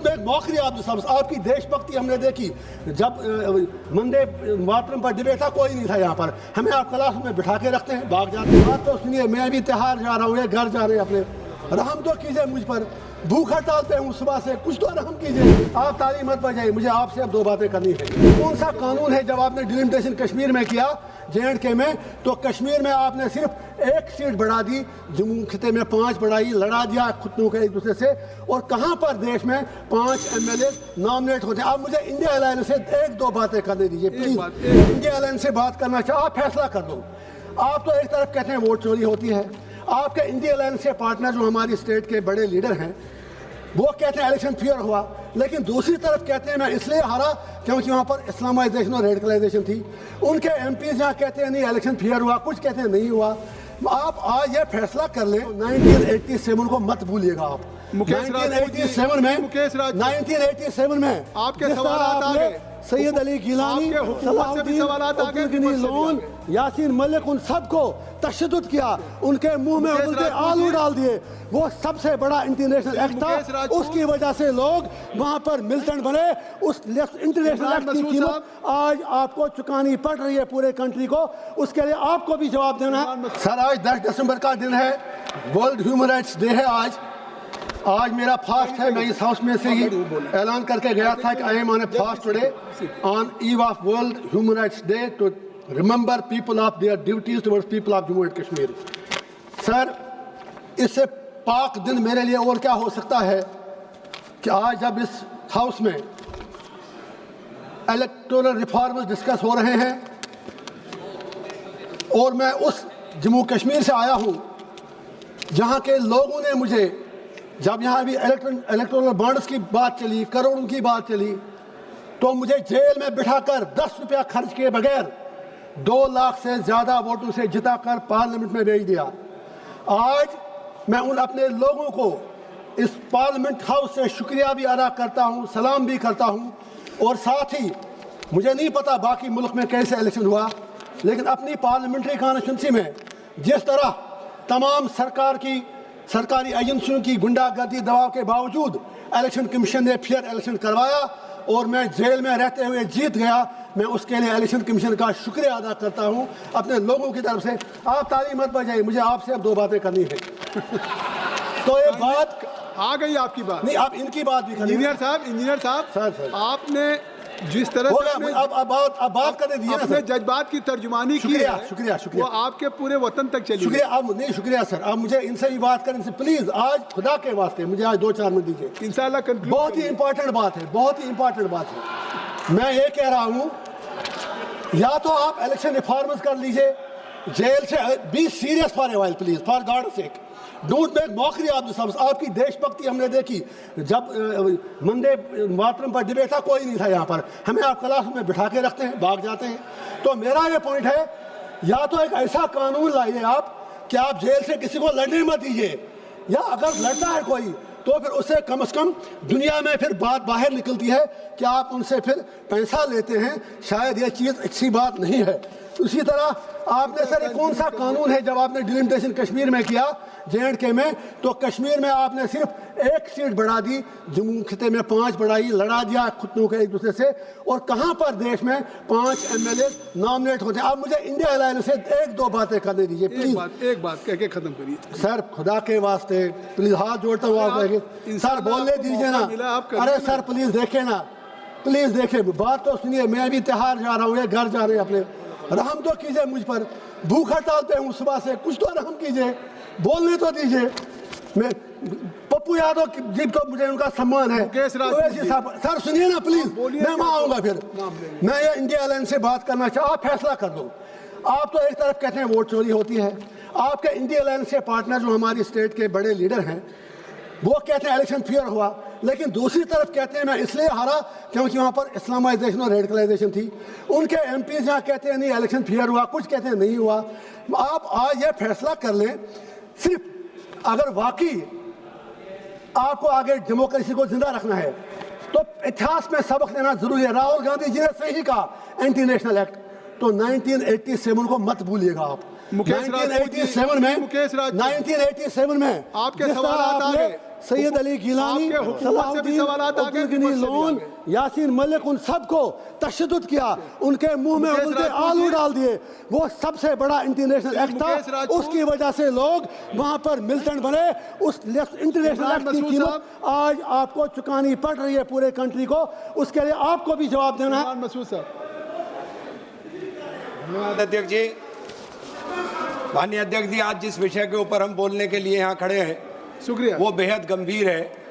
पे एक मौखरी आपकी देशभक्ति हमने देखी। जब वंदे मातरम पर डिबेट था, कोई नहीं था यहाँ पर, हमें आप क्लास में बिठा के रखते हैं, भाग जाते हैं। बात तो सुनिए, मैं भी त्योहार जा रहा हूँ, ये घर जा रहे हैं अपने, रहम तो कीजिए मुझ पर, भूख हड़ताल पे हूँ सुबह से, कुछ तो रहम कीजिए। आप तालीम मत बजाइए, मुझे आपसे अब दो बातें करनी है। कौन सा कानून है जब आपने डिलिमिटेशन कश्मीर में किया, JNK में, तो कश्मीर में आपने सिर्फ एक सीट बढ़ा दी, जम्मू खिते में 5 बढ़ाई, लड़ा दिया खुद के एक दूसरे से, और कहाँ पर देश में 5 MLA नॉमिनेट होते हैं। आप मुझे इंडिया अलायंस से एक दो बातें करने दीजिए प्लीज। इंडिया अलायंस से बात करना चाहो, आप फैसला कर दो। आप तो एक तरफ कहते हैं वोट चोरी होती है, आपके इंडिया अलायंस के पार्टनर जो हमारी स्टेट के बड़े लीडर हैं वो कहते हैं इलेक्शन फेयर हुआ, लेकिन दूसरी तरफ कहते हैं मैं इसलिए हारा क्योंकि वहाँ पर इस्लामाइजेशन और रेडिकलाइजेशन थी। उनके MPs यहाँ कहते हैं नहीं इलेक्शन फेयर हुआ, कुछ कहते हैं नहीं हुआ। आप आज ये फैसला कर लें, 1987 को मत भूलिएगा आप। 1987 में आपके सवाल आ गए, सैयद अली गिलानी, लोन, यासीन मलिक, उन सबको तशद्दुद किया, उनके मुंह में उनके आलू डाल दिए। वो सबसे बड़ा इंटरनेशनल एक्ट था, उसकी वजह से लोग वहां पर मिलिटेंट बने। उस इंटरनेशनल एक्ट की कीमत आज आपको चुकानी पड़ रही है पूरे कंट्री को, उसके लिए आपको भी जवाब देना है। सर आज 10 दिसंबर का दिन है, वर्ल्ड ह्यूमन राइट्स डे है। आज मेरा फास्ट है, मैं इस हाउस में से ही ऐलान करके गया था कि I am on a fast today on eve of world human rights day to remember people of their duties towards people of Jammu and Kashmir. Sir इससे पाक दिन मेरे लिए और क्या हो सकता है कि आज जब इस हाउस में इलेक्टोरल रिफॉर्म्स डिस्कस हो रहे हैं और मैं उस जम्मू कश्मीर से आया हूं जहां के लोगों ने मुझे, जब यहाँ अभी इलेक्टोरल बॉन्ड्स की बात चली, करोड़ों की बात चली, तो मुझे जेल में बिठाकर 10 रुपया खर्च किए बगैर 2 लाख से ज़्यादा वोटों से जिताकर पार्लियामेंट में भेज दिया। आज मैं उन अपने लोगों को इस पार्लियामेंट हाउस से शुक्रिया भी अदा करता हूँ, सलाम भी करता हूँ, और साथ ही मुझे नहीं पता बाकी मुल्क में कैसे इलेक्शन हुआ, लेकिन अपनी पार्लियामेंट्री कॉन्स्टिट्यूंसी में जिस तरह तमाम सरकारी एजेंसियों की गुंडागर्दी दबाव के बावजूद इलेक्शन कमीशन ने फेयर इलेक्शन करवाया और मैं जेल में रहते हुए जीत गया, मैं उसके लिए इलेक्शन कमीशन का शुक्रिया अदा करता हूं अपने लोगों की तरफ से। आप ताली मत बजाइए, मुझे आपसे अब 2 बातें करनी है। तो ये बात आ गई आपकी बात, नहीं आप इनकी बात भी करिए। इंजीनियर साहब सर आपने जिस तरह से अब बात करने दीजिए ना सर। जज्बात की तर्जुमानी की है, शुक्रिया वो आपके पूरे वतन तक चली। शुक्रिया सर। अब मुझे इनसे भी बात करें, इनसे प्लीज आज खुदा के वास्ते मुझे आज 2-4 मिनट दीजिए। इंशाल्लाह बहुत ही इंपॉर्टेंट बात है, बहुत ही इंपॉर्टेंट बात है। मैं ये कह रहा हूँ या तो आप इलेक्शन रिफॉर्म्स कर लीजिए, जेल से be serious for a while please, for God sake, don't make mockery of this house. आपकी देशभक्ति हमने देखी। जब वंदे मातरम पर डिबेट था, कोई नहीं था यहाँ पर, हमें आप क्लास में बिठा के रखते हैं, भाग जाते हैं। तो मेरा ये पॉइंट है, या तो एक ऐसा कानून लाइए आप कि आप जेल से किसी को लड़ने मत दीजिए, या अगर लड़ता है कोई तो फिर उससे कम से कम दुनिया में फिर बात बाहर निकलती है कि आप उनसे फिर पैसा लेते हैं। शायद ये चीज़ अच्छी बात नहीं है। उसी तरह आपने सर कौन सा कानून है जब आपने डिलिमिटेशन कश्मीर में किया, JNK में, तो कश्मीर में आपने सिर्फ एक सीट बढ़ा दी, जम्मू खिते में 5 बढ़ाई, लड़ा दिया खुद के एक दूसरे से, और कहाँ पर देश में 5 MLA नॉमिनेट होते हैं। आप मुझे इंडिया अलायंस से एक दो बातें करने दीजिए प्लीज। एक बात कह के खत्म करिए सर, खुदा के वास्ते प्लीज, हाथ जोड़ता हूँ आप सर, बोलने दीजिए ना। अरे सर प्लीज देखे ना, प्लीज देखे, बात तो सुनिए। मैं भी त्योहार जा रहा हूँ, ये घर जा रहे हैं अपने, रहम तो कीजिए मुझ पर, भूख हड़ताल पे हूँ सुबह से, कुछ तो रहम कीजिए, बोलने तो दीजिए। मैं पप्पू यादव जी को मुझे उनका सम्मान है। सर सुनिए ना प्लीज, मैं वहाँ आऊँगा फिर। मैं ये इंडिया अलायंस से बात करना चाहूँ, आप फैसला कर दो। आप तो एक तरफ कहते हैं वोट चोरी होती है, आपके इंडिया अलायंस के पार्टनर जो हमारी स्टेट के बड़े लीडर हैं वो कहते हैं इलेक्शन फेयर हुआ, लेकिन दूसरी तरफ कहते हैं मैं इसलिए हारा क्योंकि वहाँ पर इस्लामाइजेशन और रेडिकलाइजेशन थी। उनके MPs यहाँ कहते हैं नहीं इलेक्शन फेयर हुआ, कुछ कहते हैं नहीं हुआ। आप आज ये फैसला कर लें, सिर्फ अगर वाकई आपको आगे डेमोक्रेसी को जिंदा रखना है तो इतिहास में सबक लेना जरूरी है। राहुल गांधी जी ने सही कहा एंटी नेशनल एक्ट, तो 1987 को मत भूलिएगा आप। 1987 में आपके सवाल आ गए, सैयद अली गिलानी, आपके हुकूमत से भी सलाहुद्दीन, सवालात आ गए, अब्दुल गनी विपक्ष से भी आ लोन, गए। यासीन मलिक, उन सबको तशद्दुद किया, उनके मुंह में मुकेश उनके राजपूत आलू जी- डाल दिए। वो सबसे बड़ा इंटरनेशनल एक्ट मुकेश था, राजपूत- उसकी वजह से लोग वहां पर मिलिटेंट बने। उस इंटरनेशनल इमरान एक्ट की मसूद कीमत साहब। आज आपको चुकानी पड़ रही है पूरे कंट्री को। उसके लिए आपको भी जवाब देना है। इमरान मसूद साहब, धन्यवाद अध्यक्ष जी। माननीय अध्यक्ष जी, आज जिस विषय के ऊपर हम बोलने के लिए यहाँ खड़े हैं शुक्रिया। वो बेहद गंभीर है।